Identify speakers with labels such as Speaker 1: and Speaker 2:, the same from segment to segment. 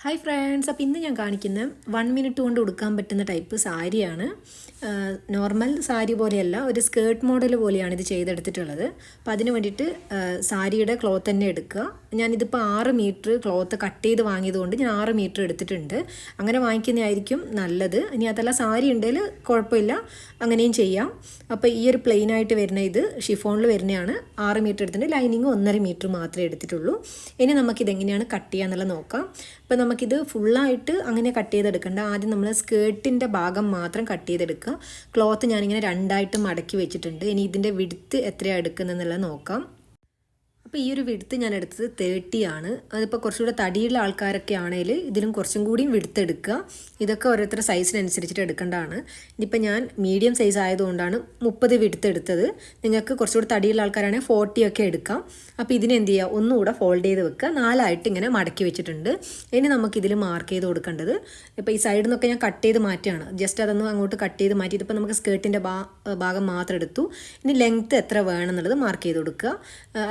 Speaker 1: Hi friends, അപ്പോൾ ഇന്ന് ഞാൻ കാണിക്കുന്ന 1 മിനിറ്റ് കൊണ്ട് ഉടുക്കാൻ പറ്റുന്ന ടൈപ്പ് സാരിയാണ്. നോർമൽ സാരി പോലെയല്ല, ഒരു സ്കേർട്ട് മോഡൽ പോലെയാണ് ഇത് ചെയ്തെടുത്തിട്ടുള്ളത്. അപ്പോൾ അതിന് വേണ്ടിയിട്ട് സാരിയുടെ ക്ലോത്ത് തന്നെ എടുക്കുക. ഞാനിതിപ്പോൾ 6 മീറ്റർ ക്ലോത്ത് കട്ട് ചെയ്ത് വാങ്ങിയതുകൊണ്ട് ഞാൻ 6 മീറ്റർ എടുത്തിട്ടുണ്ട്. അങ്ങനെ വാങ്ങിക്കുന്നതായിരിക്കും നല്ലത്. ഇനി അതല്ല സാരി ഉണ്ടെങ്കിൽ കുഴപ്പമില്ല, അങ്ങനെയും ചെയ്യാം. അപ്പോൾ ഈ ഒരു പ്ലെയിൻ ആയിട്ട് വരുന്ന ഇത് ഷിഫോണിൽ വരുന്നതാണ്. 6 മീറ്റർ എടുത്തിട്ടുണ്ട്. ലൈനിങ് 1.5 മീറ്റർ മാത്രമേ എടുത്തിട്ടുള്ളൂ. ഇനി നമുക്കിതെങ്ങനെയാണ് കട്ട് ചെയ്യാന്നുള്ളത് നോക്കാം. അപ്പോൾ നമുക്കിത് ഫുള്ളായിട്ട് അങ്ങനെ കട്ട് ചെയ്തെടുക്കണ്ട. ആദ്യം നമ്മൾ സ്കേർട്ടിൻ്റെ ഭാഗം മാത്രം കട്ട് ചെയ്തെടുക്കുക. ക്ലോത്ത് ഞാനിങ്ങനെ രണ്ടായിട്ട് മടക്കി വെച്ചിട്ടുണ്ട്. ഇനി ഇതിൻ്റെ വിഡ്ത്ത് എത്രയാണ് എടുക്കുന്നതെന്നുള്ളത് നോക്കാം. അപ്പോൾ ഈ ഒരു വിഡ്ത്ത് ഞാൻ എടുത്തത് 30 ആണ്. അതിപ്പോൾ കുറച്ചുകൂടെ തടിയുള്ള ആൾക്കാരൊക്കെ ആണെങ്കിൽ ഇതിലും കുറച്ചും കൂടിയും വിഡ്ത്ത് എടുക്കുക. ഇതൊക്കെ ഓരോരുത്തരുടെ സൈസിനനുസരിച്ചിട്ട് എടുക്കേണ്ടതാണ്. ഇനിയിപ്പോൾ ഞാൻ മീഡിയം സൈസ് ആയതുകൊണ്ടാണ് 30 വിഡ്ത്ത് എടുത്തത്. നിങ്ങൾക്ക് കുറച്ചുകൂടെ തടിയുള്ള ആൾക്കാരാണെങ്കിൽ 40 ഒക്കെ എടുക്കാം. അപ്പോൾ ഇതിനെന്ത് ചെയ്യുക, ഒന്നുകൂടെ ഫോൾഡ് ചെയ്ത് വെക്കുക. 4ആയിട്ട് ഇങ്ങനെ മടക്കി വെച്ചിട്ടുണ്ട്. ഇനി നമുക്കിതിൽ മാർക്ക് ചെയ്ത് കൊടുക്കേണ്ടത്, ഇപ്പോൾ ഈ സൈഡിൽ നിന്നൊക്കെ ഞാൻ കട്ട് ചെയ്ത് മാറ്റിയാണ്. ജസ്റ്റ് അതൊന്ന് അങ്ങോട്ട് കട്ട് ചെയ്ത് മാറ്റി. ഇതിപ്പോൾ നമുക്ക് സ്കേർട്ടിൻ്റെ ഭാഗം മാത്രം എടുത്തു. ഇനി ലെങ്ത്ത് എത്ര വേണം എന്നുള്ളത് മാർക്ക് ചെയ്ത് കൊടുക്കുക.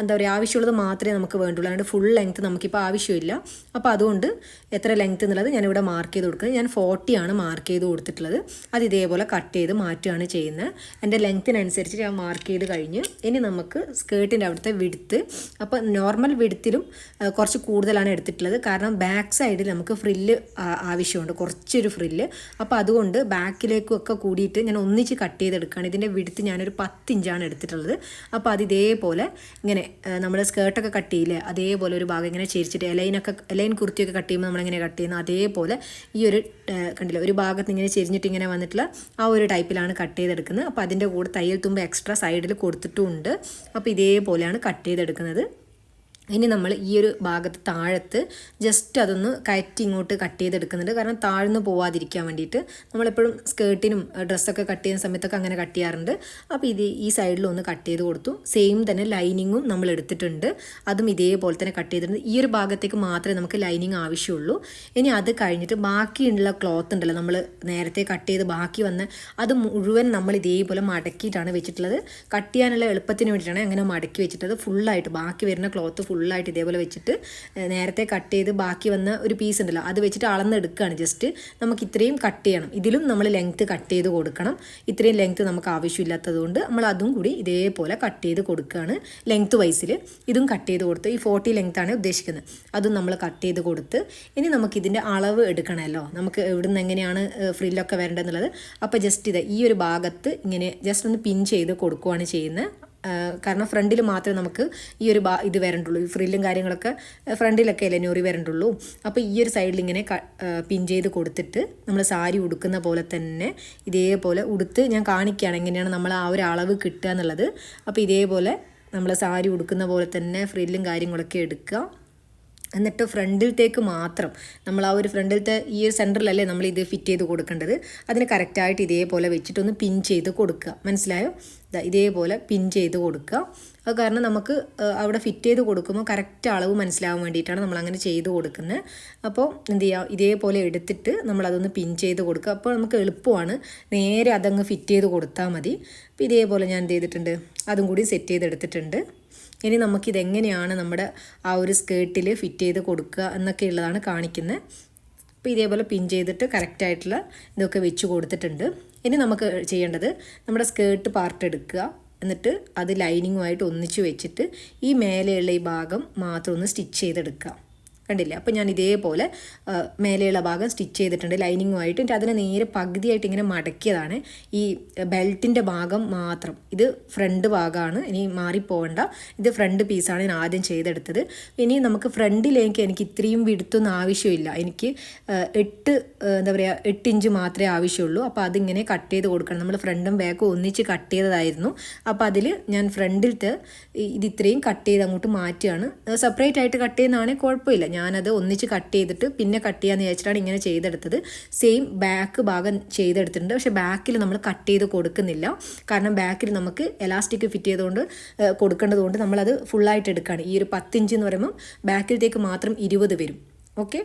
Speaker 1: എന്താ പറയുക, ആവശ്യമുള്ളത് മാത്രമേ നമുക്ക് വേണ്ടുള്ളൂ. അല്ലാണ്ട് ഫുൾ ലെങ്ത്ത് നമുക്കിപ്പോൾ ആവശ്യമില്ല. അപ്പോൾ അതുകൊണ്ട് എത്ര ലെങ്ത്ത് എന്നുള്ളത് ഞാനിവിടെ മാർക്ക് ചെയ്ത് കൊടുക്കുന്നത്. ഞാൻ 40 ആണ് മാർക്ക് ചെയ്ത് കൊടുത്തിട്ടുള്ളത്. അത് ഇതേപോലെ കട്ട് ചെയ്ത് മാറ്റുകയാണ് ചെയ്യുന്നത്. എൻ്റെ ലെങ്ത്തിനനുസരിച്ച് ഞാൻ മാർക്ക് ചെയ്ത് കഴിഞ്ഞ് ഇനി നമുക്ക് സ്കേർട്ടിൻ്റെ അവിടുത്തെ വിഡ്ത്ത്, അപ്പോൾ നോർമൽ വിഡ്ത്തിലും കുറച്ച് കൂടുതലാണ് എടുത്തിട്ടുള്ളത്. കാരണം ബാക്ക് സൈഡിൽ നമുക്ക് ഫ്രില്ല് ആവശ്യമുണ്ട്, കുറച്ചൊരു ഫ്രില്ല്. അപ്പോൾ അതുകൊണ്ട് ബാക്കിലേക്കൊക്കെ കൂടിയിട്ട് ഞാൻ ഒന്നിച്ച് കട്ട് ചെയ്തെടുക്കുകയാണ്. ഇതിൻ്റെ വിഡ്ത്ത് ഞാനൊരു 10 ഇഞ്ചാണ് എടുത്തിട്ടുള്ളത്. അപ്പോൾ അത് ഇതേപോലെ ഇങ്ങനെ നമ്മൾ സ്കേർട്ടൊക്കെ കട്ട് ചെയ്യില്ലേ, അതേപോലെ ഒരു ഭാഗം ഇങ്ങനെ ചേരിച്ചിട്ട് എലൈൻ കുർത്തിയൊക്കെ കട്ട് ചെയ്യുമ്പോൾ നമ്മളെങ്ങനെ കട്ട് ചെയ്യുന്നത് അതേപോലെ ഈ ഒരു കണ്ടില്ല, ഒരു ഭാഗത്ത് ഇങ്ങനെ ചെരിഞ്ഞിട്ട് ഇങ്ങനെ വന്നിട്ടുള്ള ആ ഒരു ടൈപ്പിലാണ് കട്ട് ചെയ്തെടുക്കുന്നത്. അപ്പോൾ അതിൻ്റെ കൂടെ തയ്യൽ തുമ്പ് എക്സ്ട്രാ സൈഡിൽ കൊടുത്തിട്ടുമുണ്ട്. അപ്പോൾ ഇതേപോലെയാണ് കട്ട് ചെയ്തെടുക്കുന്നത്. ഇനി നമ്മൾ ഈ ഒരു ഭാഗത്ത് താഴത്ത് ജസ്റ്റ് അതൊന്ന് കയറ്റി ഇങ്ങോട്ട് കട്ട് ചെയ്തെടുക്കുന്നുണ്ട്. കാരണം താഴ്ന്നു പോവാതിരിക്കാൻ വേണ്ടിയിട്ട്. നമ്മളെപ്പോഴും സ്കേർട്ടിനും ഡ്രസ്സൊക്കെ കട്ട് ചെയ്യുന്ന സമയത്തൊക്കെ അങ്ങനെ കട്ട് ചെയ്യാറുണ്ട്. അപ്പോൾ ഈ സൈഡിലൊന്ന് കട്ട് ചെയ്ത് കൊടുത്തു. സെയിം തന്നെ ലൈനിങ്ങും നമ്മൾ എടുത്തിട്ടുണ്ട്. അതും ഇതേപോലെ തന്നെ കട്ട് ചെയ്തിട്ടുണ്ട്. ഈ ഒരു ഭാഗത്തേക്ക് മാത്രമേ നമുക്ക് ലൈനിങ് ആവശ്യമുള്ളൂ. ഇനി അത് കഴിഞ്ഞിട്ട് ബാക്കിയുള്ള ക്ലോത്ത് ഉണ്ടല്ലോ, നമ്മൾ നേരത്തെ കട്ട് ചെയ്ത് ബാക്കി വന്ന് അത് മുഴുവൻ നമ്മൾ ഇതേപോലെ മടക്കിയിട്ടാണ് വെച്ചിട്ടുള്ളത്. കട്ട് ചെയ്യാനുള്ള എളുപ്പത്തിന് വേണ്ടിയിട്ടാണ് അങ്ങനെ മടക്കി വെച്ചിട്ടുള്ളത്. ഫുള്ളായിട്ട് ബാക്കി വരുന്ന ക്ലോത്ത് ഫുള്ളായിട്ട് ഇതേപോലെ വെച്ചിട്ട് നേരത്തെ കട്ട് ചെയ്ത് ബാക്കി വന്ന ഒരു പീസ് ഉണ്ടല്ലോ, അത് വെച്ചിട്ട് അളന്നെടുക്കുകയാണ്. ജസ്റ്റ് നമുക്ക് ഇത്രയും കട്ട് ചെയ്യണം. ഇതിലും നമ്മൾ ലെങ്ത്ത് കട്ട് ചെയ്ത് കൊടുക്കണം. ഇത്രയും ലെങ്ത്ത് നമുക്ക് ആവശ്യമില്ലാത്തത് കൊണ്ട് നമ്മൾ അതും കൂടി ഇതേപോലെ കട്ട് ചെയ്ത് കൊടുക്കുകയാണ്. ലെങ്ത്ത് വൈസിൽ ഇതും കട്ട് ചെയ്ത് കൊടുത്ത്, ഈ 40 ലെങ്ത്താണ് ഉദ്ദേശിക്കുന്നത്, അതും നമ്മൾ കട്ട് ചെയ്ത് കൊടുത്ത് ഇനി നമുക്കിതിൻ്റെ അളവ് എടുക്കണമല്ലോ, നമുക്ക് എവിടുന്ന് എങ്ങനെയാണ് ഫ്രില്ലൊക്കെ വരേണ്ടതെന്നുള്ളത്. അപ്പോൾ ജസ്റ്റ് ഈ ഒരു ഭാഗത്ത് ഇങ്ങനെ ജസ്റ്റ് ഒന്ന് പിൻ ചെയ്ത് കൊടുക്കുകയാണ് ചെയ്യുന്നത്. കാരണം ഫ്രണ്ടിൽ മാത്രമേ നമുക്ക് ഈ ഒരു ഇത് വരണ്ടുള്ളൂ. ഈ ഫ്രില്ലും കാര്യങ്ങളൊക്കെ ഫ്രണ്ടിലൊക്കെ അല്ലേ ഞൊറി വരണ്ടുള്ളൂ. അപ്പോൾ ഈ ഒരു സൈഡിൽ ഇങ്ങനെ പിൻ ചെയ്ത് കൊടുത്തിട്ട് നമ്മൾ സാരി ഉടുക്കുന്ന പോലെ തന്നെ ഇതേപോലെ ഉടുത്ത് ഞാൻ കാണിക്കുകയാണ് എങ്ങനെയാണ് നമ്മൾ ആ ഒരു അളവ് കിട്ടുക എന്നുള്ളത്. അപ്പോൾ ഇതേപോലെ നമ്മൾ സാരി ഉടുക്കുന്ന പോലെ തന്നെ ഫ്രില്ലും കാര്യങ്ങളൊക്കെ എടുക്കുക. എന്നിട്ട് ഫ്രണ്ടിലത്തേക്ക് മാത്രം നമ്മൾ ആ ഒരു ഫ്രണ്ടിലത്തെ ഈ ഒരു സെൻറ്ററിലല്ലേ നമ്മൾ ഇത് ഫിറ്റ് ചെയ്ത് കൊടുക്കേണ്ടത്. അതിന് കറക്റ്റായിട്ട് ഇതേപോലെ വെച്ചിട്ടൊന്ന് പിൻ ചെയ്ത് കൊടുക്കുക. മനസ്സിലായോ? ഇതേപോലെ പിൻ ചെയ്ത് കൊടുക്കുക. അത് കാരണം നമുക്ക് അവിടെ ഫിറ്റ് ചെയ്ത് കൊടുക്കുമ്പോൾ കറക്റ്റ് അളവ് മനസ്സിലാവാൻ വേണ്ടിയിട്ടാണ് നമ്മളങ്ങനെ ചെയ്ത് കൊടുക്കുന്നത്. അപ്പോൾ എന്ത് ചെയ്യുക, ഇതേപോലെ എടുത്തിട്ട് നമ്മളതൊന്ന് പിൻ ചെയ്ത് കൊടുക്കുക. അപ്പോൾ നമുക്ക് എളുപ്പമാണ്, നേരെ അതങ്ങ് ഫിറ്റ് ചെയ്ത് കൊടുത്താൽ മതി. അപ്പോൾ ഇതേപോലെ ഞാൻ എന്ത് ചെയ്തിട്ടുണ്ട്, അതും കൂടി സെറ്റ് ചെയ്തെടുത്തിട്ടുണ്ട്. ഇനി നമുക്കിതെങ്ങനെയാണ് നമ്മുടെ ആ ഒരു സ്കേർട്ടിൽ ഫിറ്റ് ചെയ്ത് കൊടുക്കുക എന്നൊക്കെ ഉള്ളതാണ് കാണിക്കുന്നത്. അപ്പോൾ ഇതേപോലെ പിൻ ചെയ്തിട്ട് കറക്റ്റായിട്ടുള്ള ഇതൊക്കെ വെച്ച് കൊടുത്തിട്ടുണ്ട്. ഇനി നമുക്ക് ചെയ്യേണ്ടത് നമ്മുടെ സ്കേർട്ട് പാർട്ട് എടുക്കുക. എന്നിട്ട് അത് ലൈനിങ്ങുമായിട്ട് ഒന്നിച്ച് വെച്ചിട്ട് ഈ മേലെയുള്ള ഈ ഭാഗം മാത്രം ഒന്ന് സ്റ്റിച്ച് ചെയ്തെടുക്കുക. കണ്ടില്ലേ? അപ്പോൾ ഞാൻ ഇതേപോലെ മേലെയുള്ള ഭാഗം സ്റ്റിച്ച് ചെയ്തിട്ടുണ്ട് ലൈനിങ്ങുമായിട്ട്. എന്നിട്ട് അതിനെ നേരെ പകുതിയായിട്ട് ഇങ്ങനെ മടക്കിയതാണ്. ഈ ബെൽറ്റിൻ്റെ ഭാഗം മാത്രം, ഇത് ഫ്രണ്ട് ഭാഗമാണ്, ഇനി മാറിപ്പോകണ്ട. ഇത് ഫ്രണ്ട് പീസാണ് ഞാൻ ആദ്യം ചെയ്തെടുത്തത്. ഇനി നമുക്ക് ഫ്രണ്ടിലേക്ക് എനിക്ക് ഇത്രയും വിടുത്തൊന്നും ആവശ്യമില്ല. എനിക്ക് 8 ഇഞ്ച് മാത്രമേ ആവശ്യമുള്ളൂ. അപ്പോൾ അതിങ്ങനെ കട്ട് ചെയ്ത് കൊടുക്കണം. നമ്മൾ ഫ്രണ്ടും ബാക്കും ഒന്നിച്ച് കട്ട് ചെയ്തതായിരുന്നു. അപ്പോൾ അതിൽ ഞാൻ ഫ്രണ്ടിലത്തെ ഇത് ഇത്രയും കട്ട് ചെയ്ത് അങ്ങോട്ട് മാറ്റുകയാണ്. സെപ്പറേറ്റ് ആയിട്ട് കട്ട് ചെയ്യുന്നതാണെങ്കിൽ കുഴപ്പമില്ല. ഞാനത് ഒന്നിച്ച് കട്ട് ചെയ്തിട്ട് പിന്നെ കട്ട് ചെയ്യാമെന്ന് വിചാരിച്ചിട്ടാണ് ഇങ്ങനെ ചെയ്തെടുത്തത്. സെയിം ബാക്ക് ഭാഗം ചെയ്തെടുത്തിട്ടുണ്ട്. പക്ഷേ ബാക്കിൽ നമ്മൾ കട്ട് ചെയ്ത് കൊടുക്കുന്നില്ല. കാരണം ബാക്കിൽ നമുക്ക് എലാസ്റ്റിക് ഫിറ്റ് ചെയ്തുകൊണ്ട് കൊടുക്കേണ്ടതുകൊണ്ട് നമ്മളത് ഫുള്ളായിട്ട് എടുക്കുകയാണ്. ഈ ഒരു 10 ഇഞ്ച് എന്ന് പറയുമ്പോൾ ബാക്കിലത്തേക്ക് മാത്രം 20 വരും. ഓക്കെ,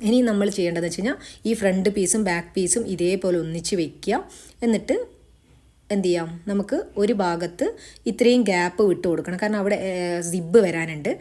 Speaker 1: ഇനി നമ്മൾ ചെയ്യേണ്ടതെന്ന് വെച്ച് കഴിഞ്ഞാൽ ഈ ഫ്രണ്ട് പീസും ബാക്ക് പീസും ഇതേപോലെ ഒന്നിച്ച് വയ്ക്കുക. എന്നിട്ട് എന്ത് ചെയ്യാം, നമുക്ക് ഒരു ഭാഗത്ത് ഇത്രയും ഗ്യാപ്പ് വിട്ട് കൊടുക്കണം. കാരണം അവിടെ സിബ്ബ് വരാനുണ്ട്.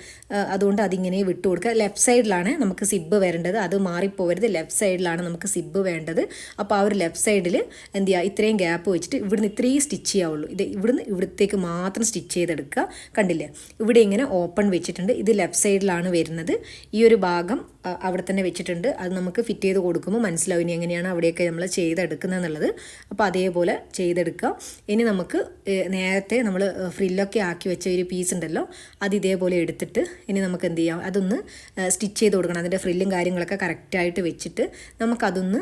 Speaker 1: അതുകൊണ്ട് അതിങ്ങനെ വിട്ട് കൊടുക്കുക. ലെഫ്റ്റ് സൈഡിലാണ് നമുക്ക് സിബ്ബ് വരേണ്ടത്. അത് മാറിപ്പോവരുത്. ലെഫ്റ്റ് സൈഡിലാണ് നമുക്ക് സിബ്ബ് വേണ്ടത്. അപ്പോൾ ആ ഒരു ലെഫ്റ്റ് സൈഡിൽ എന്ത് ചെയ്യുക, ഇത്രയും ഗ്യാപ്പ് വെച്ചിട്ട് ഇവിടുന്ന് ഇത്രയും സ്റ്റിച്ച് ചെയ്യാവുള്ളൂ. ഇത് ഇവിടുന്ന് ഇവിടത്തേക്ക് മാത്രം സ്റ്റിച്ച് ചെയ്തെടുക്കുക. കണ്ടില്ലേ, ഇവിടെ ഇങ്ങനെ ഓപ്പൺ വെച്ചിട്ടുണ്ട്. ഇത് ലെഫ്റ്റ് സൈഡിലാണ് വരുന്നത്. ഈ ഒരു ഭാഗം അവിടെ തന്നെ വെച്ചിട്ടുണ്ട്. അത് നമുക്ക് ഫിറ്റ് ചെയ്ത് കൊടുക്കുമ്പോൾ മനസ്സിലാവും ഇനി എങ്ങനെയാണ് അവിടെയൊക്കെ നമ്മൾ ചെയ്തെടുക്കുന്നത് എന്നുള്ളത്. അപ്പോൾ അതേപോലെ ചെയ്തെടുക്കുക. ഇനി നമുക്ക് നേരത്തെ നമ്മൾ ഫ്രില്ലൊക്കെ ആക്കി വെച്ച ഒരു പീസ് ഉണ്ടല്ലോ, അത് ഇതേപോലെ എടുത്തിട്ട് ഇനി നമുക്ക് എന്ത് ചെയ്യാം, അതൊന്ന് സ്റ്റിച്ച് ചെയ്ത് കൊടുക്കണം. അതിൻ്റെ ഫ്രില്ലും കാര്യങ്ങളൊക്കെ കറക്റ്റായിട്ട് വെച്ചിട്ട് നമുക്കതൊന്ന്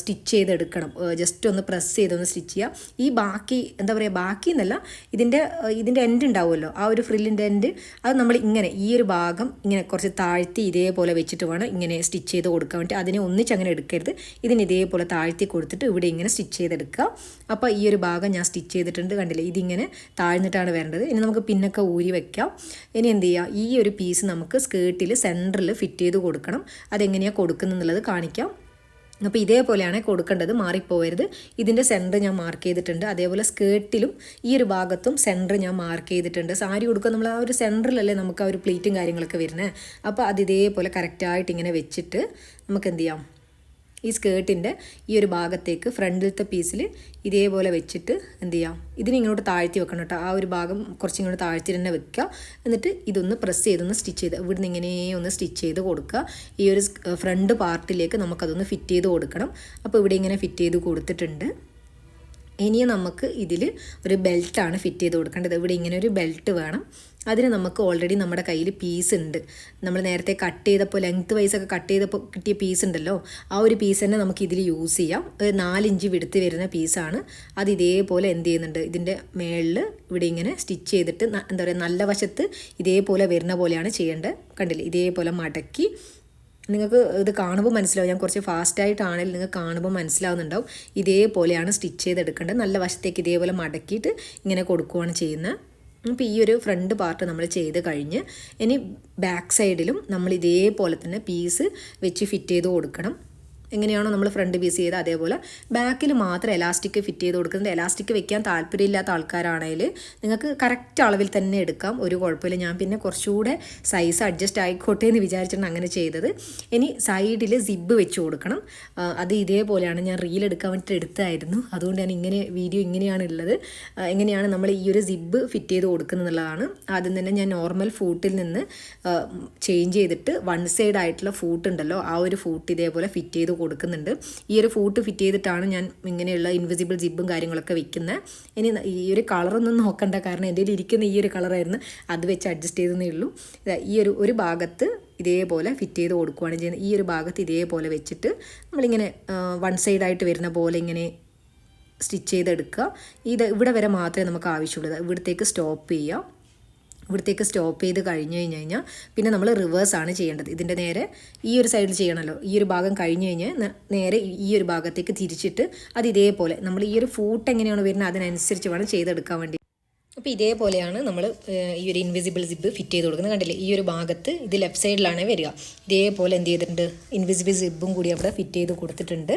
Speaker 1: സ്റ്റിച്ച് ചെയ്തെടുക്കണം. ജസ്റ്റ് ഒന്ന് പ്രസ് ചെയ്തൊന്ന് സ്റ്റിച്ച് ചെയ്യുക. ഈ ബാക്കി എന്താ പറയുക, ബാക്കി എന്നല്ല, ഇതിൻ്റെ എൻഡ് ഉണ്ടാവുമല്ലോ, ആ ഒരു ഫ്രില്ലിൻ്റെ എൻഡ്, അത് നമ്മൾ ഇങ്ങനെ ഈ ഒരു ഭാഗം ഇങ്ങനെ കുറച്ച് താഴ്ത്തി ഇതേപോലെ വെച്ചിട്ട് വേണം ഇങ്ങനെ സ്റ്റിച്ച് ചെയ്ത് കൊടുക്കാൻ വേണ്ടി. അതിനെ ഒന്നിച്ച് അങ്ങനെ എടുക്കരുത്. ഇതിന് ഇതേപോലെ താഴ്ത്തി കൊടുത്തിട്ട് ഇവിടെ ഇങ്ങനെ സ്റ്റിച്ച് ചെയ്തെടുക്കുക. അപ്പോൾ ഈ ഒരു ഭാഗം ഞാൻ സ്റ്റിച്ച് ചെയ്തിട്ടുണ്ട്. കണ്ടില്ലേ, ഇതിങ്ങനെ താഴ്ന്നിട്ടാണ് വരേണ്ടത്. ഇനി നമുക്ക് പിന്നൊക്കെ ഊരി വെക്കാം. ഇനി എന്ത് ചെയ്യുക, ഈ ഒരു പീസ് നമുക്ക് സ്കേർട്ടിൽ സെൻറ്ററിൽ ഫിറ്റ് ചെയ്ത് കൊടുക്കണം. അതെങ്ങനെയാണ് കൊടുക്കുന്നുള്ളത് കാണിക്കാം. അപ്പോൾ ഇതേപോലെയാണ് കൊടുക്കേണ്ടത്, മാറിപ്പോവരുത്. ഇതിൻ്റെ സെൻറ്റർ ഞാൻ മാർക്ക് ചെയ്തിട്ടുണ്ട്. അതേപോലെ സ്കേർട്ടിലും ഈ ഒരു ഭാഗത്തും സെൻറ്റർ ഞാൻ മാർക്ക് ചെയ്തിട്ടുണ്ട്. സാരി കൊടുക്കുക നമ്മൾ ആ ഒരു സെൻറ്ററിലല്ലേ നമുക്ക് ആ ഒരു പ്ലീറ്റും കാര്യങ്ങളൊക്കെ വരുന്നത്. അപ്പോൾ അത് ഇതേപോലെ കറക്റ്റായിട്ട് ഇങ്ങനെ വെച്ചിട്ട് നമുക്ക് എന്ത് ചെയ്യാം, ഈ സ്കേർട്ടിൻ്റെ ഈ ഒരു ഭാഗത്തേക്ക് ഫ്രണ്ടിലത്തെ പീസിൽ ഇതേപോലെ വെച്ചിട്ട് എന്ത് ചെയ്യാം, ഇതിനിങ്ങോട്ട് താഴ്ത്തി വെക്കണം കേട്ടോ. ആ ഒരു ഭാഗം കുറച്ചിങ്ങോട്ട് താഴ്ത്തി തന്നെ വെക്കുക. എന്നിട്ട് ഇതൊന്ന് പ്രസ് ചെയ്തൊന്ന് സ്റ്റിച്ച് ചെയ്ത് ഇവിടുന്ന് ഇങ്ങനെ ഒന്ന് സ്റ്റിച്ച് ചെയ്ത് കൊടുക്കുക. ഈ ഒരു ഫ്രണ്ട് പാർട്ടിലേക്ക് നമുക്കതൊന്ന് ഫിറ്റ് ചെയ്ത് കൊടുക്കണം. അപ്പോൾ ഇവിടെ ഇങ്ങനെ ഫിറ്റ് ചെയ്ത് കൊടുത്തിട്ടുണ്ട്. ഇനി നമുക്ക് ഇതിൽ ഒരു ബെൽറ്റാണ് ഫിറ്റ് ചെയ്ത് കൊടുക്കേണ്ടത്. ഇവിടെ ഇങ്ങനെ ഒരു ബെൽറ്റ് വേണം. അതിന് നമുക്ക് ഓൾറെഡി നമ്മുടെ കയ്യിൽ പീസ് ഉണ്ട്. നമ്മൾ നേരത്തെ കട്ട് ചെയ്തപ്പോൾ ലെങ്ത്ത് വൈസൊക്കെ കട്ട് ചെയ്തപ്പോൾ കിട്ടിയ പീസ് ഉണ്ടല്ലോ, ആ ഒരു പീസ് തന്നെ നമുക്ക് ഇതിൽ യൂസ് ചെയ്യാം. 4 ഇഞ്ച് വിടുത്ത് വരുന്ന പീസാണ്. അത് ഇതേപോലെ എന്ത് ചെയ്യുന്നുണ്ട്, ഇതിൻ്റെ മേളിൽ ഇവിടെ ഇങ്ങനെ സ്റ്റിച്ച് ചെയ്തിട്ട് എന്താ പറയുക, നല്ല വശത്ത് ഇതേപോലെ വരുന്ന പോലെയാണ് ചെയ്യേണ്ടത്. കണ്ടില്ലേ, ഇതേപോലെ മടക്കി നിങ്ങൾക്ക് ഇത് കാണുമ്പോൾ മനസ്സിലാവും. ഞാൻ കുറച്ച് ഫാസ്റ്റായിട്ടാണെങ്കിൽ നിങ്ങൾക്ക് കാണുമ്പോൾ മനസ്സിലാവുന്നുണ്ടാവും. ഇതേപോലെയാണ് സ്റ്റിച്ച് ചെയ്തെടുക്കേണ്ടത്. നല്ല വശത്തേക്ക് ഇതേപോലെ മടക്കിയിട്ട് ഇങ്ങനെ കൊടുക്കുകയാണ് ചെയ്യുന്നത്. അപ്പോൾ ഈ ഒരു ഫ്രണ്ട് പാർട്ട് നമ്മൾ ചെയ്ത് കഴിഞ്ഞ് ഇനി ബാക്ക് സൈഡിലും നമ്മൾ ഇതേപോലെ തന്നെ പീസ് വെച്ച് ഫിറ്റ് ചെയ്ത് കൊടുക്കണം. എങ്ങനെയാണോ നമ്മൾ ഫ്രണ്ട് പീസ് ചെയ്ത് അതേപോലെ ബാക്കിൽ മാത്രം എലാസ്റ്റിക് ഫിറ്റ് ചെയ്ത് കൊടുക്കുന്നത്. എലാസ്റ്റിക് വെക്കാൻ താല്പര്യമില്ലാത്ത ആൾക്കാരാണെങ്കിൽ നിങ്ങൾക്ക് കറക്റ്റ് അളവിൽ തന്നെ എടുക്കാം, ഒരു കുഴപ്പമില്ല. ഞാൻ പിന്നെ കുറച്ചുകൂടെ സൈസ് അഡ്ജസ്റ്റ് ആയിക്കോട്ടെ എന്ന് വിചാരിച്ചിട്ടാണ് അങ്ങനെ ചെയ്തത്. ഇനി സൈഡിൽ സിബ്ബ് വെച്ച് കൊടുക്കണം. അത് ഇതേപോലെയാണ്, ഞാൻ റീൽ എടുക്കാൻ വേണ്ടിയിട്ട് എടുത്തായിരുന്നു. അതുകൊണ്ട് ഞാൻ വീഡിയോ ഇങ്ങനെയാണ് ഉള്ളത്. എങ്ങനെയാണ് നമ്മൾ ഈ ഒരു സിബ്ബ് ഫിറ്റ് ചെയ്ത് കൊടുക്കുന്നതെന്നുള്ളതാണ്. ആദ്യം തന്നെ ഞാൻ നോർമൽ ഫൂട്ടിൽ നിന്ന് ചേഞ്ച് ചെയ്തിട്ട് വൺ സൈഡ് ആയിട്ടുള്ള ഫൂട്ട് ഉണ്ടല്ലോ, ആ ഒരു ഫൂട്ട് ഇതേപോലെ ഫിറ്റ് ചെയ്ത് കൊടുക്കുന്നുണ്ട്. ഈ ഒരു ഫൂട്ട് ഫിറ്റ് ചെയ്തിട്ടാണ് ഞാൻ ഇങ്ങനെയുള്ള ഇൻവിസിബിൾ ജിബും കാര്യങ്ങളൊക്കെ വെക്കുന്നത്. ഇനി ഈ ഒരു കളറൊന്നും നോക്കണ്ട, കാരണം എൻ്റെ കയ്യിൽ ഇരിക്കുന്ന ഈ ഒരു കളറായിരുന്നു, അത് വെച്ച് അഡ്ജസ്റ്റ് ചെയ്തേ ഉള്ളൂ. ഈ ഒരു ഭാഗത്ത് ഇതേപോലെ ഫിറ്റ് ചെയ്ത് കൊടുക്കുകയാണ് ചെയ്യുന്നത്. ഈ ഒരു ഭാഗത്ത് ഇതേപോലെ വെച്ചിട്ട് നമ്മളിങ്ങനെ വൺ സൈഡായിട്ട് വരുന്ന പോലെ ഇങ്ങനെ സ്റ്റിച്ച് ചെയ്തെടുക്കുക. ഇവിടെ വരെ മാത്രമേ നമുക്ക് ആവശ്യമുള്ളൂ. ഇവിടത്തേക്ക് സ്റ്റോപ്പ് ചെയ്യുക. ഇവിടത്തേക്ക് സ്റ്റോപ്പ് ചെയ്ത് കഴിഞ്ഞ് കഴിഞ്ഞാൽ പിന്നെ നമ്മൾ റിവേഴ്സാണ് ചെയ്യേണ്ടത്. ഇതിൻ്റെ നേരെ ഈ ഒരു സൈഡിൽ ചെയ്യണമല്ലോ. ഈ ഒരു ഭാഗം കഴിഞ്ഞ് കഴിഞ്ഞാൽ നേരെ ഈ ഒരു ഭാഗത്തേക്ക് തിരിച്ചിട്ട് അത് ഇതേപോലെ നമ്മൾ ഈ ഒരു ഫൂട്ട് എങ്ങനെയാണ് വരുന്നത് അതിനനുസരിച്ച് വേണം ചെയ്തെടുക്കാൻ വേണ്ടി. അപ്പോൾ ഇതേപോലെയാണ് നമ്മൾ ഈ ഒരു ഇൻവിസിബിൾ സിബ് ഫിറ്റ് ചെയ്ത് കൊടുക്കുന്നത്. കണ്ടില്ലേ, ഈ ഒരു ഭാഗത്ത് ഇത് ലെഫ്റ്റ് സൈഡിലാണ് വരിക. ഇതേപോലെ എന്ത് ചെയ്തിട്ടുണ്ട്, ഇൻവിസിബിൾ സിബും കൂടി അവിടെ ഫിറ്റ് ചെയ്ത് കൊടുത്തിട്ടുണ്ട്.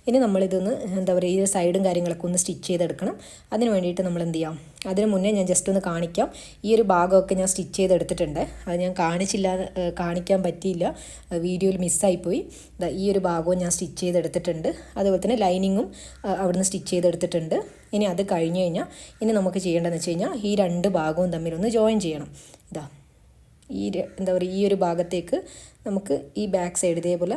Speaker 1: ഇനി നമ്മളിതൊന്ന് എന്താ പറയുക, ഈ സൈഡും കാര്യങ്ങളൊക്കെ ഒന്ന് സ്റ്റിച്ച് ചെയ്തെടുക്കണം. അതിന് വേണ്ടിയിട്ട് നമ്മൾ എന്ത് ചെയ്യാം, അതിന് മുന്നേ ഞാൻ ജസ്റ്റ് ഒന്ന് കാണിക്കാം. ഈ ഒരു ഭാഗമൊക്കെ ഞാൻ സ്റ്റിച്ച് ചെയ്തെടുത്തിട്ടുണ്ട്. അത് ഞാൻ കാണിക്കാൻ പറ്റിയില്ല, വീഡിയോയിൽ മിസ്സായിപ്പോയി. ഈ ഒരു ഭാഗവും ഞാൻ സ്റ്റിച്ച് ചെയ്തെടുത്തിട്ടുണ്ട്. അതുപോലെ തന്നെ ലൈനിങ്ങും അവിടുന്ന് സ്റ്റിച്ച് ചെയ്തെടുത്തിട്ടുണ്ട്. ഇനി അത് കഴിഞ്ഞ് കഴിഞ്ഞാൽ ഇനി നമുക്ക് ചെയ്യേണ്ടതെന്ന് വെച്ച് കഴിഞ്ഞാൽ ഈ രണ്ട് ഭാഗവും തമ്മിലൊന്ന് ജോയിൻ ചെയ്യണം. എന്താ പറയുക, ഈ ഒരു ഭാഗത്തേക്ക് നമുക്ക് ഈ ബാക്ക് സൈഡ് ഇതേപോലെ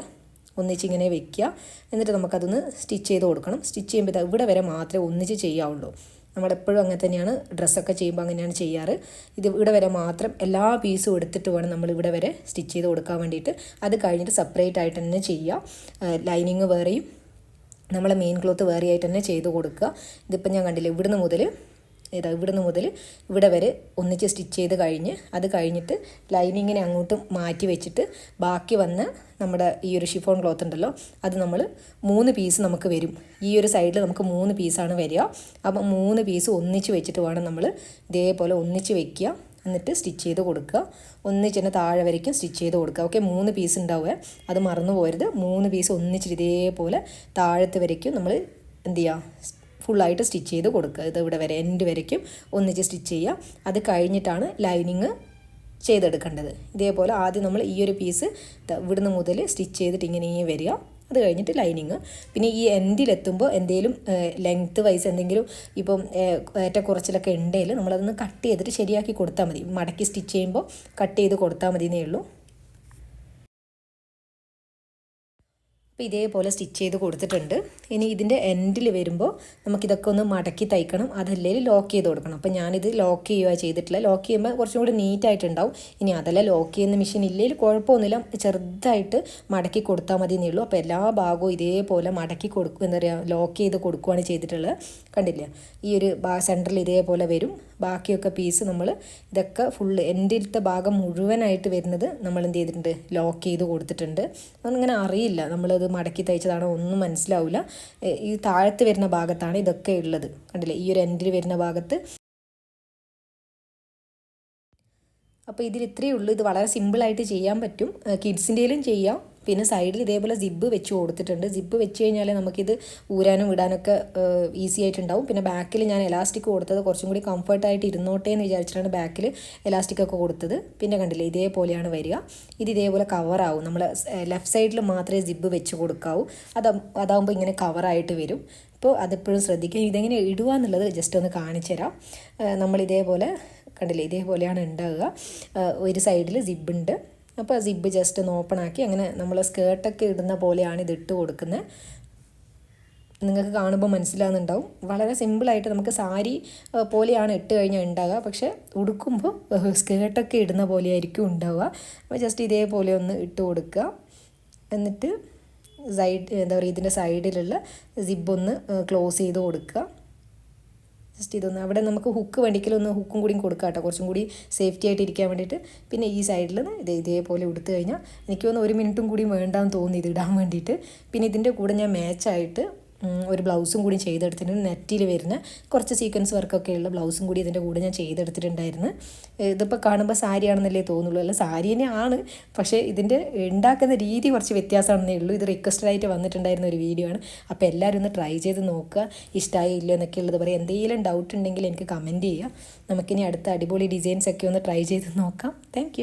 Speaker 1: ഒന്നിച്ചിങ്ങനെ വെക്കുക. എന്നിട്ട് നമുക്കതൊന്ന് സ്റ്റിച്ച് ചെയ്ത് കൊടുക്കണം. സ്റ്റിച്ച് ചെയ്യുമ്പോൾ ഇവിടെ വരെ മാത്രമേ ഒന്നിച്ച് ചെയ്യാവുള്ളൂ. നമ്മളെപ്പോഴും അങ്ങനെ തന്നെയാണ്, ഡ്രസ്സൊക്കെ ചെയ്യുമ്പോൾ അങ്ങനെയാണ് ചെയ്യാറ്. ഇത് ഇവിടെ വരെ മാത്രം എല്ലാ പീസും എടുത്തിട്ട് വേണം നമ്മൾ ഇവിടെ വരെ സ്റ്റിച്ച് ചെയ്ത് കൊടുക്കാൻ വേണ്ടിയിട്ട്. അത് കഴിഞ്ഞിട്ട് സെപ്പറേറ്റ് ആയിട്ട് തന്നെ ചെയ്യുക. ലൈനിങ് വേറെയും നമ്മളെ മെയിൻ ക്ലോത്ത് വേറെ ആയിട്ട് തന്നെ ചെയ്ത് കൊടുക്കുക. ഇതിപ്പോൾ ഞാൻ കണ്ടില്ല, ഇവിടുന്ന് മുതൽ ഇവിടെ വരെ ഒന്നിച്ച് സ്റ്റിച്ച് ചെയ്ത് കഴിഞ്ഞ് അത് കഴിഞ്ഞിട്ട് ലൈനിങ്ങിനെ അങ്ങോട്ട് മാറ്റി വെച്ചിട്ട് ബാക്കി വന്ന നമ്മുടെ ഈ ഒരു ഷിഫോൺ ക്ലോത്ത് ഉണ്ടല്ലോ, അത് നമ്മൾ 3 പീസ് നമുക്ക് വരും. ഈ ഒരു സൈഡിൽ നമുക്ക് 3 പീസാണ് വരിക. അപ്പം 3 പീസ് ഒന്നിച്ച് വെച്ചിട്ട് വേണം നമ്മൾ ഇതേപോലെ ഒന്നിച്ച് വെക്കുക. എന്നിട്ട് സ്റ്റിച്ച് ചെയ്ത് കൊടുക്കുക. ഒന്നിച്ച് തന്നെ താഴെ വരയ്ക്കും സ്റ്റിച്ച് ചെയ്ത് കൊടുക്കുക. ഓക്കെ, 3 പീസ് ഉണ്ടാവുക, അത് മറന്നു പോകരുത്. 3 പീസ് ഒന്നിച്ചിട്ട് ഇതേപോലെ താഴത്ത് വരയ്ക്കും നമ്മൾ എന്ത് ചെയ്യുക, ഫുള്ളായിട്ട് സ്റ്റിച്ച് ചെയ്ത് കൊടുക്കുക. ഇത് ഇവിടെ വരെ എൻഡ് വരയ്ക്കും ഒന്നിച്ച് സ്റ്റിച്ച് ചെയ്യുക. അത് കഴിഞ്ഞിട്ടാണ് ലൈനിങ് ചെയ്തെടുക്കേണ്ടത്. ഇതേപോലെ ആദ്യം നമ്മൾ ഈ ഒരു പീസ് ഇവിടുന്ന് മുതൽ സ്റ്റിച്ച് ചെയ്തിട്ട് ഇങ്ങനെ വരിക. അത് കഴിഞ്ഞിട്ട് ലൈനിങ്. പിന്നെ ഈ എൻഡിലെത്തുമ്പോൾ എന്തെങ്കിലും ലെങ്ത്ത് വൈസ് എന്തെങ്കിലും ഇപ്പം ഏറ്റക്കുറച്ചിലൊക്കെ ഉണ്ടെങ്കിൽ നമ്മളതൊന്ന് കട്ട് ചെയ്തിട്ട് ശരിയാക്കി കൊടുത്താൽ മതി. മടക്കി സ്റ്റിച്ച് ചെയ്യുമ്പോൾ കട്ട് ചെയ്ത് കൊടുത്താൽ മതി എന്നേ ഉള്ളൂ. അപ്പോൾ ഇതേപോലെ സ്റ്റിച്ച് ചെയ്ത് കൊടുത്തിട്ടുണ്ട്. ഇനി ഇതിൻ്റെ എൻഡിൽ വരുമ്പോൾ നമുക്കിതൊക്കെ ഒന്ന് മടക്കി തയ്ക്കണം, അതല്ലെങ്കിൽ ലോക്ക് ചെയ്ത് കൊടുക്കണം. അപ്പോൾ ഞാനിത് ലോക്ക് ചെയ്യുക ചെയ്തിട്ടില്ല. ലോക്ക് ചെയ്യുമ്പോൾ കുറച്ചും കൂടി നീറ്റായിട്ടുണ്ടാവും. ഇനി അതല്ല ലോക്ക് ചെയ്യുന്ന മെഷീൻ ഇല്ലെങ്കിൽ കുഴപ്പമൊന്നുമില്ല, ചെറുതായിട്ട് മടക്കി കൊടുത്താൽ മതി എന്നേ ഉള്ളൂ. അപ്പോൾ എല്ലാ ഭാഗവും ഇതേപോലെ മടക്കി കൊടുക്കും, എന്താ പറയുക, ലോക്ക് ചെയ്ത് കൊടുക്കുകയാണ് ചെയ്തിട്ടുള്ളത്. കണ്ടില്ല, ഈ ഒരു സെൻറ്ററിൽ ഇതേപോലെ വരും. ബാക്കിയൊക്കെ പീസ് നമ്മൾ ഇതൊക്കെ ഫുള്ള് എൻഡിലത്തെ ഭാഗം മുഴുവനായിട്ട് വരുന്നത് നമ്മൾ എന്ത് ചെയ്തിട്ടുണ്ട്, ലോക്ക് ചെയ്ത് കൊടുത്തിട്ടുണ്ട്. അതൊന്നിങ്ങനെ അറിയില്ല, നമ്മളത് മടക്കി തയ്ച്ചതാണോ ഒന്നും മനസ്സിലാവില്ല. ഈ താഴത്ത് വരുന്ന ഭാഗത്താണ് ഇതൊക്കെ ഉള്ളത്. കണ്ടില്ലേ, ഈ ഒരു എൻഡിൽ വരുന്ന ഭാഗത്ത്. അപ്പോൾ ഇതിൽ ഇത്രയേ ഉള്ളൂ. ഇത് വളരെ സിമ്പിളായിട്ട് ചെയ്യാൻ പറ്റും, കിഡ്സിൻ്റെയിലും ചെയ്യാം. പിന്നെ സൈഡിൽ ഇതേപോലെ സിബ്ബ് വെച്ച് കൊടുത്തിട്ടുണ്ട്. സിബ്ബ് വെച്ച് കഴിഞ്ഞാൽ നമുക്കിത് ഊരാനും ഇടാനൊക്കെ ഈസി ആയിട്ടുണ്ടാവും. പിന്നെ ബാക്കിൽ ഞാൻ എലാസ്റ്റിക് കൊടുത്തത് കുറച്ചും കൂടി കംഫർട്ടായിട്ട് ഇരുന്നോട്ടെ എന്ന് വിചാരിച്ചിട്ടാണ് ബാക്കിൽ എലാസ്റ്റിക്കൊക്കെ കൊടുത്തത്. പിന്നെ കണ്ടില്ലേ, ഇതേപോലെയാണ് വരിക. ഇത് ഇതേപോലെ കവറാവും. നമ്മൾ ലെഫ്റ്റ് സൈഡിൽ മാത്രമേ സിബ്ബ് വെച്ച് കൊടുക്കാവൂ. അതാകുമ്പോൾ ഇങ്ങനെ കവറായിട്ട് വരും. അപ്പോൾ അതെപ്പോഴും ശ്രദ്ധിക്കുക. ഇതെങ്ങനെ ഇടുക എന്നുള്ളത് ജസ്റ്റ് ഒന്ന് കാണിച്ചു തരാം. നമ്മളിതേപോലെ കണ്ടില്ലേ, ഇതേപോലെയാണ് ഉണ്ടാവുക. ഒരു സൈഡിൽ സിബ്ബുണ്ട്. അപ്പോൾ സിബ്ബ് ജസ്റ്റ് ഒന്ന് ഓപ്പൺ ആക്കി അങ്ങനെ നമ്മൾ സ്കേർട്ടൊക്കെ ഇടുന്ന പോലെയാണ് ഇത് ഇട്ട് കൊടുക്കുന്നത്. നിങ്ങൾക്ക് കാണുമ്പോൾ മനസ്സിലാകുന്നുണ്ടാവും. വളരെ സിമ്പിളായിട്ട് നമുക്ക് സാരി പോലെയാണ് ഇട്ട് കഴിഞ്ഞാൽ ഉണ്ടാവുക, പക്ഷേ ഉടുക്കുമ്പോൾ സ്കേർട്ടൊക്കെ ഇടുന്ന പോലെയായിരിക്കും ഉണ്ടാവുക. അപ്പോൾ ജസ്റ്റ് ഇതേപോലെ ഒന്ന് ഇട്ട് കൊടുക്കുക. എന്നിട്ട് എന്താ പറയുക, ഇതിൻ്റെ സൈഡിലുള്ള സിബ്ബൊന്ന് ക്ലോസ് ചെയ്ത് കൊടുക്കുക. ജസ്റ്റ് ഇതൊന്ന് അവിടെ നമുക്ക് ഹുക്ക് വേണ്ടിക്കലൊന്ന് ഹുക്കും കൂടി കൊടുക്കാം കേട്ടോ, കുറച്ചും കൂടി സേഫ്റ്റി ആയിട്ട് ഇരിക്കാൻ വേണ്ടിയിട്ട്. പിന്നെ ഈ സൈഡിൽ ഇതേപോലെ എടുത്തു കഴിഞ്ഞാൽ എനിക്ക് തോന്നുന്നു 1 മിനിറ്റും കൂടി വേണ്ടാന്ന് തോന്നി ഇത് ഇടാൻ വേണ്ടിയിട്ട്. പിന്നെ ഇതിൻ്റെ കൂടെ ഞാൻ മാച്ചായിട്ട് ഒരു ബ്ലൗസും കൂടി ചെയ്തെടുത്തിട്ടുണ്ട്. നെറ്റിൽ വരുന്ന കുറച്ച് സീക്വൻസ് വർക്കൊക്കെ ഉള്ള ബ്ലൗസും കൂടി ഇതിൻ്റെ കൂടെ ഞാൻ ചെയ്തെടുത്തിട്ടുണ്ടായിരുന്നു. ഇതിപ്പോൾ കാണുമ്പോൾ സാരിയാണെന്നല്ലേ തോന്നുള്ളൂ, അല്ല സാരി തന്നെയാണ്, പക്ഷേ ഇതിൻ്റെ ഉണ്ടാക്കുന്ന രീതി കുറച്ച് വ്യത്യാസമാണെന്നേ ഉള്ളൂ. ഇത് റിക്വസ്റ്റഡ് ആയിട്ട് വന്നിട്ടുണ്ടായിരുന്ന ഒരു വീഡിയോ ആണ്. അപ്പോൾ എല്ലാവരും ഒന്ന് ട്രൈ ചെയ്ത് നോക്കുക, ഇഷ്ടമായി ഇല്ല എന്നൊക്കെ ഉള്ളത് പറയാം. എന്തെങ്കിലും ഡൗട്ട് ഉണ്ടെങ്കിൽ എനിക്ക് കമൻറ്റ് ചെയ്യുക. നമുക്കിനി അടുത്ത അടിപൊളി ഡിസൈൻസൊക്കെ ഒന്ന് ട്രൈ ചെയ്ത് നോക്കാം. താങ്ക്